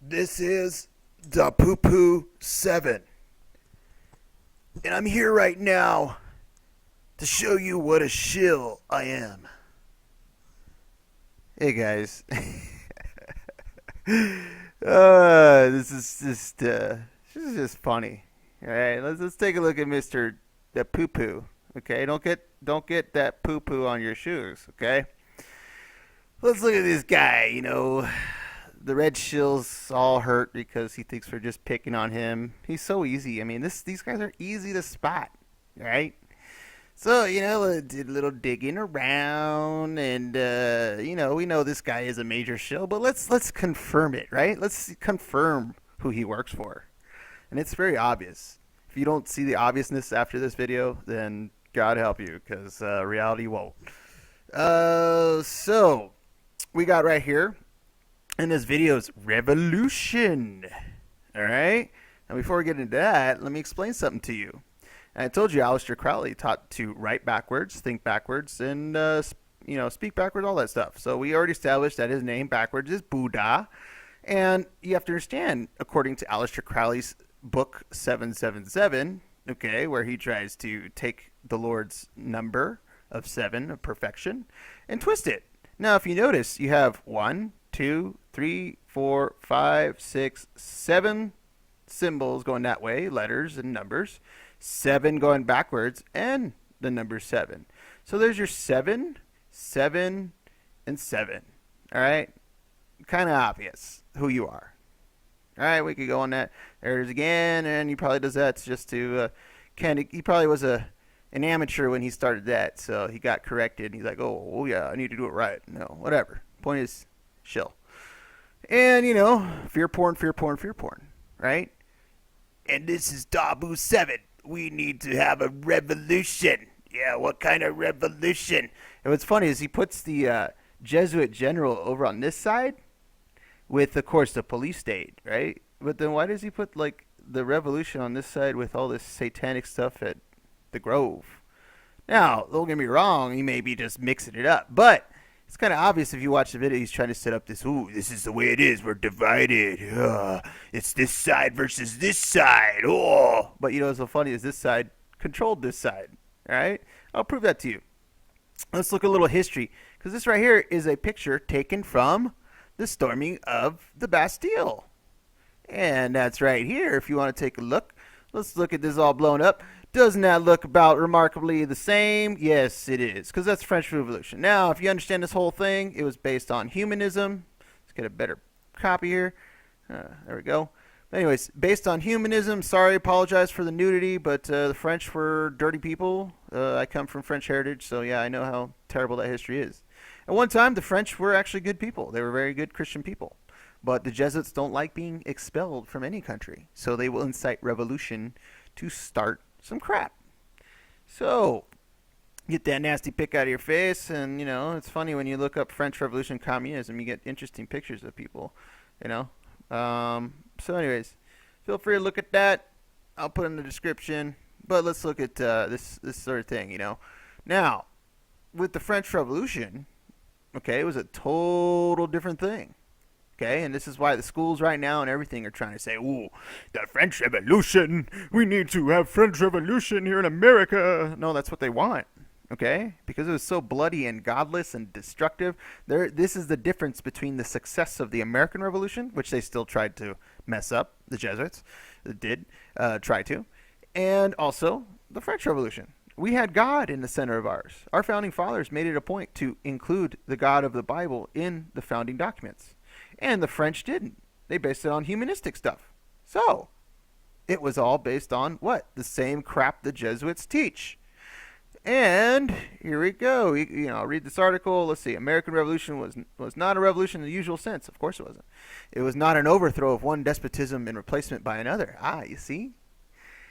This is Dah Poo Poo 7. And I'm here right now to show you what a shill I am. Hey guys. This is just funny. All right, let's take a look at Mr. Dah Poo Poo. Okay, don't get that poo poo on your shoes. Okay, let's look at this guy. The red shill's all hurt because he thinks we're just picking on him. He's so easy. I mean, these guys are easy to spot, right? So, did a little digging around, and we know this guy is a major shill, but let's confirm it, right? Let's confirm who he works for, and it's very obvious. If you don't see the obviousness after this video, then God help you, because reality won't. So we got right here in this video's revolution. All right. Now, before we get into that, let me explain something to you. And I told you Aleister Crowley taught to write backwards, think backwards, and speak backwards, all that stuff. So we already established that his name backwards is Buddha, and you have to understand, according to Aleister Crowley's book 777, okay, where he tries to take the Lord's number of 7 of perfection and twist it. Now, if you notice, you have 1, 2, 3, 4, 5, 6, 7 symbols going that way, letters and numbers, 7 going backwards, and the number 7. So there's your 7, 7, and 7. All right? Kind of obvious who you are. All right, we could go on that. There it is again, and he probably does that just to he probably was an amateur when he started that, so he got corrected. He's like, oh yeah, I need to do it right. No, whatever. Point is, shill. And, fear porn, fear porn, fear porn, right? And this is Dah Poo 7. We need to have a revolution. Yeah, what kind of revolution? And what's funny is he puts the Jesuit general over on this side with, of course, the police state, right? But then why does he put, the revolution on this side with all this satanic stuff at the Grove? Now, don't get me wrong, he may be just mixing it up, but it's kind of obvious if you watch the video. He's trying to set up this, this is the way it is. We're divided. It's this side versus this side. Oh. But what's so funny is this side controlled this side. All right? I'll prove that to you. Let's look at a little history, because this right here is a picture taken from the storming of the Bastille. And that's right here. If you want to take a look, let's look at this all blown up. Doesn't that look about remarkably the same? Yes, it is, because that's French Revolution. Now, if you understand this whole thing, it was based on humanism. Let's get a better copy here. There we go. Anyways, based on humanism. Sorry, apologize for the nudity, but the French were dirty people. I come from French heritage, so yeah, I know how terrible that history is. At one time, the French were actually good people. They were very good Christian people. But the Jesuits don't like being expelled from any country, so they will incite revolution to start some crap. So, get that nasty pic out of your face, and, it's funny when you look up French Revolution communism, you get interesting pictures of people, So anyways, feel free to look at that. I'll put it in the description. But let's look at this sort of thing, Now, with the French Revolution, okay, it was a total different thing. Okay, and this is why the schools right now and everything are trying to say, ooh, the French Revolution. We need to have French Revolution here in America. No, that's what they want. Okay, because it was so bloody and godless and destructive. This is the difference between the success of the American Revolution, which they still tried to mess up, the Jesuits did try to, and also the French Revolution. We had God in the center of ours. Our founding fathers made it a point to include the God of the Bible in the founding documents. And the French didn't. They based it on humanistic stuff. So, it was all based on what? The same crap the Jesuits teach. And here we go. Read this article. Let's see. American Revolution was not a revolution in the usual sense. Of course it wasn't. It was not an overthrow of one despotism and replacement by another. You see?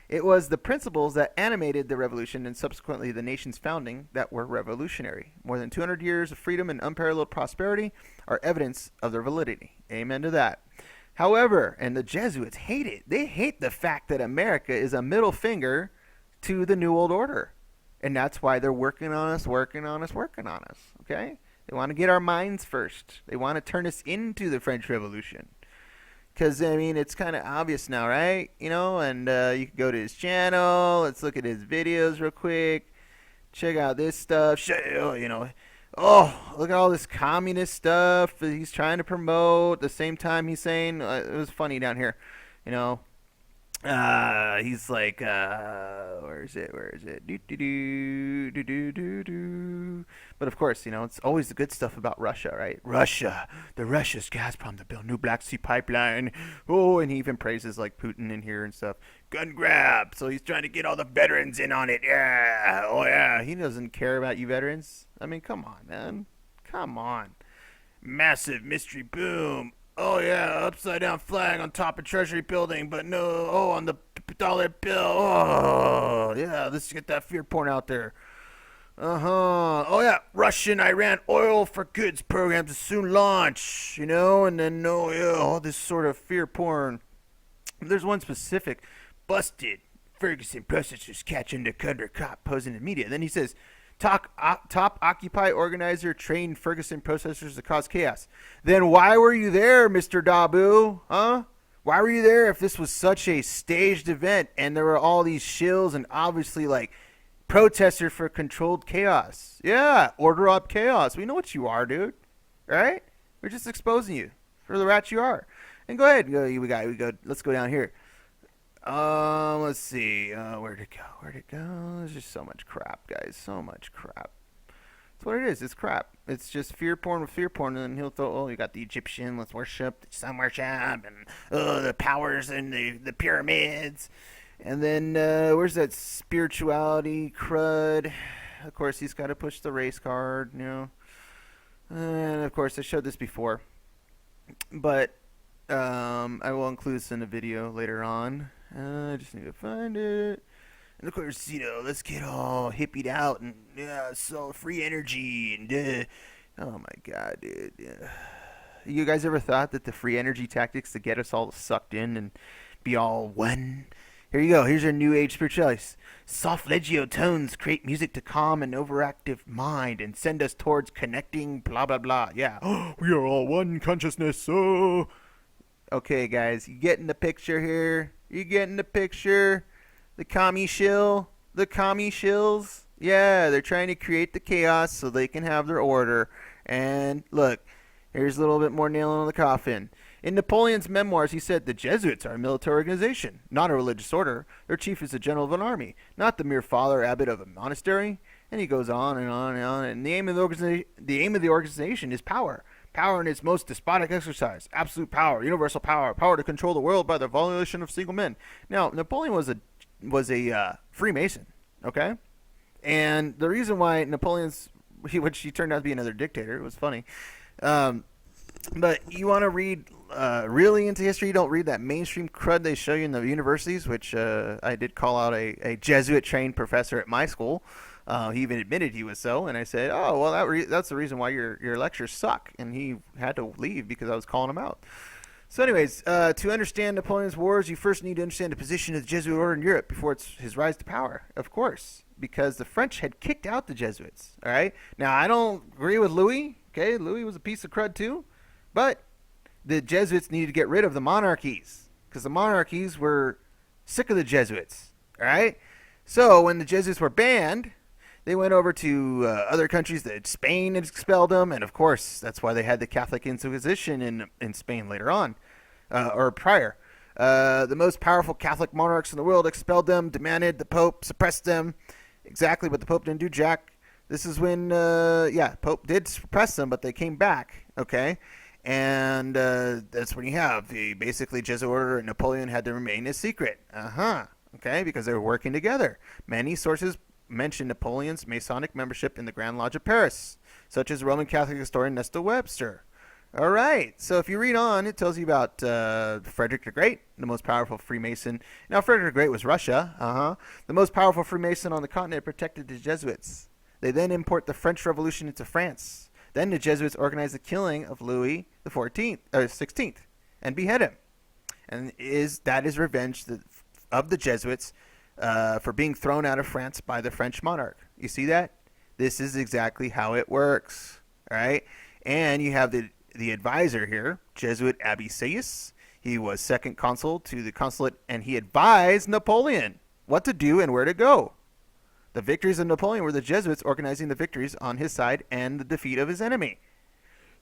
It was the principles that animated the revolution and subsequently the nation's founding that were revolutionary. More than 200 years of freedom and unparalleled prosperity are evidence of their validity. Amen to that. However, and the Jesuits hate it. They hate the fact that America is a middle finger to the New World Order. And that's why they're working on us. Okay? They want to get our minds first. They want to turn us into the French Revolution. Because, I mean, it's kind of obvious now, right? And you can go to his channel. Let's look at his videos real quick. Check out this stuff. Oh, look at all this communist stuff that he's trying to promote. At the same time, he's saying, it was funny down here, you know, he's like, where is it? Where is it? Do do do do do do do. But of course, it's always the good stuff about Russia, right? Russia's Gazprom to build new Black Sea pipeline. Oh, and he even praises like Putin in here and stuff. Gun grab. So he's trying to get all the veterans in on it. Yeah. Oh yeah. He doesn't care about you veterans. I mean, come on, man. Come on. Massive mystery boom. Oh yeah, upside down flag on top of Treasury building, but no, on the dollar bill. Oh yeah, let's get that fear porn out there. Oh yeah, Russian Iran oil for goods program to soon launch. And then all this sort of fear porn. There's one specific, busted Ferguson processors catch undercover cop posing in the media. Then he says, top Occupy organizer trained Ferguson processors to cause chaos. Then why were you there, Mr. Dah Poo? Huh? Why were you there if this was such a staged event and there were all these shills and obviously like protesters for controlled chaos? Yeah, order up chaos. We know what you are, dude. Right? We're just exposing you for the rat you are. And go ahead. Let's go down here. Let's see. Where'd it go? There's just so much crap, guys. So much crap. That's what it is. It's crap. It's just fear porn with fear porn, and then he'll throw, you got the Egyptian, let's worship, the sun worship, and the powers and the pyramids. And then, where's that spirituality crud? Of course, he's got to push the race card, And, of course, I showed this before. But, I will include this in a video later on. I just need to find it. And of course, let's get all hippied out and so free energy and oh my god, dude. Yeah. You guys ever thought that the free energy tactics to get us all sucked in and be all one? Here you go. Here's our new age spirituality. Soft legio tones create music to calm an overactive mind and send us towards connecting. Blah blah blah. Yeah. We are all one consciousness. Oh. Okay, guys, you getting the picture here? You getting the picture? The commie shills? Yeah, they're trying to create the chaos so they can have their order. And look, here's a little bit more nailing on the coffin. In Napoleon's memoirs, he said, the Jesuits are a military organization, not a religious order. Their chief is the general of an army, not the mere father abbot of a monastery. And he goes on and on and on. And the aim of the organization is power. Power in its most despotic exercise, absolute power, universal power, power to control the world by the violation of single men. Now, Napoleon was a Freemason, okay? And the reason why which he turned out to be another dictator, it was funny. But you want to read really into history, you don't read that mainstream crud they show you in the universities, which I did call out a Jesuit-trained professor at my school. He even admitted he was so, and I said, "Oh, well, that's the reason why your lectures suck." And he had to leave because I was calling him out. So, anyways, to understand Napoleon's wars, you first need to understand the position of the Jesuit order in Europe before his rise to power. Of course, because the French had kicked out the Jesuits. All right. Now, I don't agree with Louis. Okay, Louis was a piece of crud too, but the Jesuits needed to get rid of the monarchies because the monarchies were sick of the Jesuits. All right. So when the Jesuits were banned, they went over to other countries. That Spain had expelled them, and of course, that's why they had the Catholic Inquisition in Spain later on, or prior. The most powerful Catholic monarchs in the world expelled them, demanded the Pope suppress them. Exactly, but the Pope didn't do jack. This is when, Pope did suppress them, but they came back, okay? And that's when you have the basically Jesuit order and Napoleon had to remain a secret. Okay, because they were working together. Many sources mention Napoleon's Masonic membership in the Grand Lodge of Paris, such as Roman Catholic historian Nestor Webster. All right, so if you read on, it tells you about Frederick the Great, the most powerful Freemason. Now, Frederick the Great was Russia. The most powerful Freemason on the continent protected the Jesuits. They then import the French Revolution into France. Then the Jesuits organized the killing of Louis the 16th and behead him. And that is revenge of the Jesuits for being thrown out of France by the French monarch. You see that? This is exactly how it works. All right? And you have the advisor here, Jesuit Abbé Sieyès. He was second consul to the consulate, and he advised Napoleon what to do and where to go. The victories of Napoleon were the Jesuits organizing the victories on his side and the defeat of his enemy.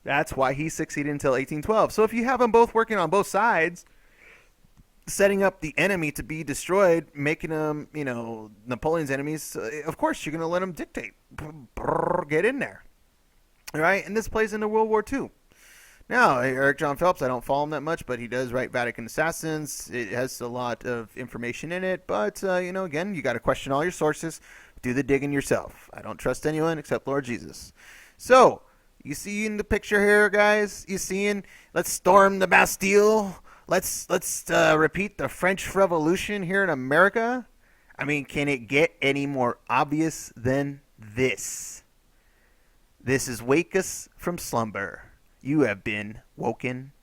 That's why he succeeded until 1812. So if you have them both working on both sides, setting up the enemy to be destroyed, making them, Napoleon's enemies, of course you're going to let them dictate. Get in there. All right, and this plays into World War II. Now, Eric John Phelps, I don't follow him that much, but he does write Vatican Assassins. It has a lot of information in it, but, again, you got to question all your sources. Do the digging yourself. I don't trust anyone except Lord Jesus. So, you see in the picture here, guys? You seeing? Let's storm the Bastille. Let's repeat the French Revolution here in America. I mean, can it get any more obvious than this? This is Wake Us from Slumber. You have been woken